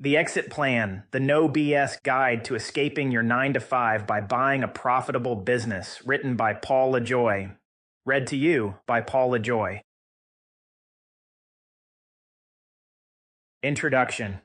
The Exit Plan, the no BS guide to escaping your 9 to 5 by buying a profitable business, written by Paul Lajoie. Read to you by Paul Lajoie. Introduction.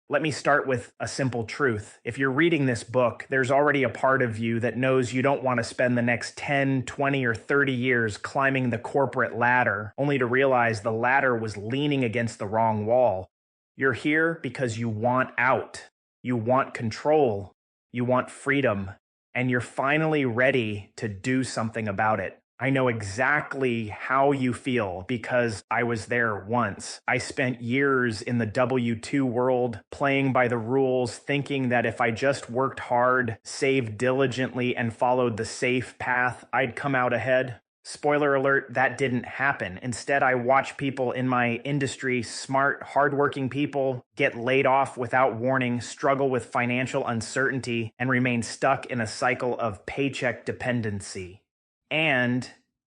Let me start with a simple truth. If you're reading this book, there's already a part of you that knows you don't want to spend the next 10, 20, or 30 years climbing the corporate ladder, only to realize the ladder was leaning against the wrong wall. You're here because you want out. You want control. You want freedom. And you're finally ready to do something about it. I know exactly how you feel because I was there once. I spent years in the W-2 world, playing by the rules, thinking that if I just worked hard, saved diligently, and followed the safe path, I'd come out ahead. Spoiler alert, that didn't happen. Instead, I watched people in my industry, smart, hardworking people, get laid off without warning, struggle with financial uncertainty, and remain stuck in a cycle of paycheck dependency. And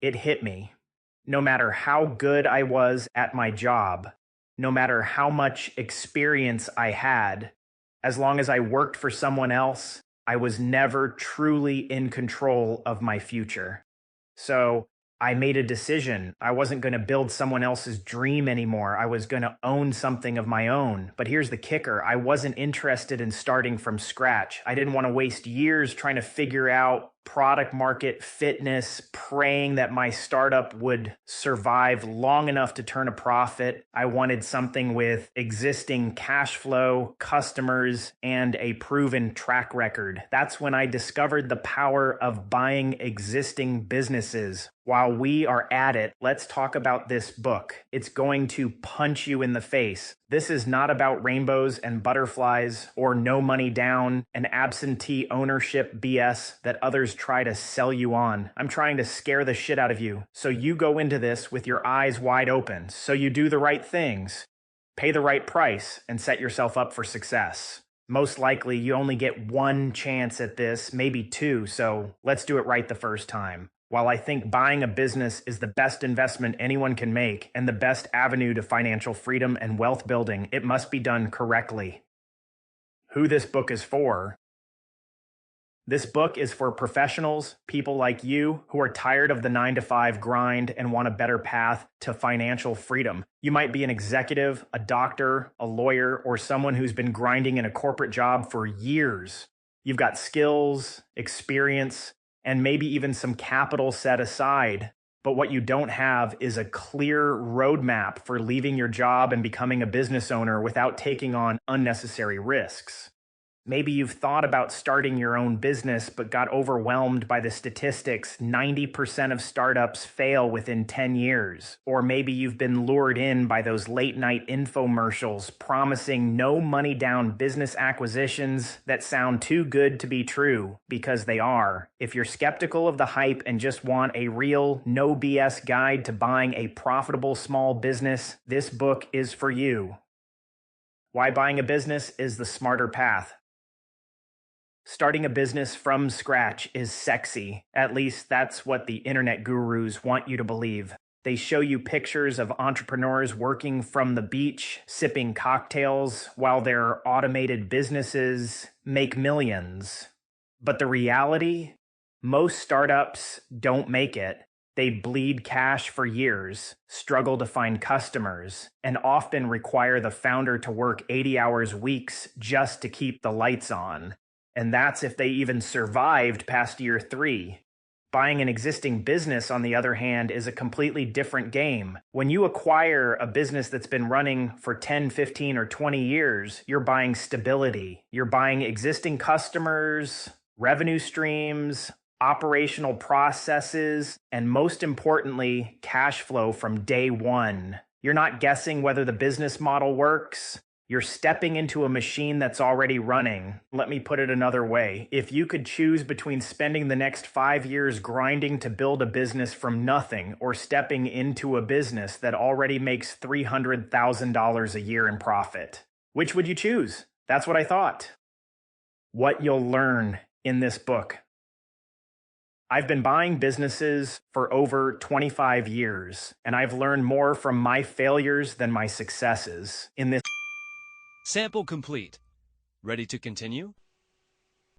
it hit me. No matter how good I was at my job, no matter how much experience I had, as long as I worked for someone else, I was never truly in control of my future. So I made a decision. I wasn't going to build someone else's dream anymore. I was going to own something of my own. But here's the kicker. I wasn't interested in starting from scratch. I didn't want to waste years trying to figure out product market fitness, praying that my startup would survive long enough to turn a profit. I wanted something with existing cash flow, customers, and a proven track record. That's when I discovered the power of buying existing businesses. While we are at it, let's talk about this book. It's going to punch you in the face. This is not about rainbows and butterflies or no money down and absentee ownership BS that others try to sell you on. I'm trying to scare the shit out of you. So you go into this with your eyes wide open. So you do the right things, pay the right price, and set yourself up for success. Most likely you only get one chance at this, maybe two. So let's do it right the first time. While I think buying a business is the best investment anyone can make and the best avenue to financial freedom and wealth building, it must be done correctly. Who this book is for? This book is for professionals, people like you who are tired of the 9 to 5 grind and want a better path to financial freedom. You might be an executive, a doctor, a lawyer, or someone who's been grinding in a corporate job for years. You've got skills, experience, and maybe even some capital set aside. But what you don't have is a clear roadmap for leaving your job and becoming a business owner without taking on unnecessary risks. Maybe you've thought about starting your own business but got overwhelmed by the statistics. 90% of startups fail within 10 years. Or maybe you've been lured in by those late night infomercials promising no money down business acquisitions that sound too good to be true, because they are. If you're skeptical of the hype and just want a real no BS guide to buying a profitable small business, this book is for you. Why buying a business is the smarter path. Starting a business from scratch is sexy. At least that's what the internet gurus want you to believe. They show you pictures of entrepreneurs working from the beach, sipping cocktails, while their automated businesses make millions. But the reality? Most startups don't make it. They bleed cash for years, struggle to find customers, and often require the founder to work 80 hours weeks just to keep the lights on. And that's if they even survived past year 3. Buying an existing business, on the other hand, is a completely different game. When you acquire a business that's been running for 10, 15, or 20 years, you're buying stability. You're buying existing customers, revenue streams, operational processes, and most importantly, cash flow from day one. You're not guessing whether the business model works. You're stepping into a machine that's already running. Let me put it another way. If you could choose between spending the next 5 years grinding to build a business from nothing or stepping into a business that already makes $300,000 a year in profit, which would you choose? That's what I thought. What you'll learn in this book. I've been buying businesses for over 25 years, and I've learned more from my failures than my successes. In this Sample complete. Ready to continue?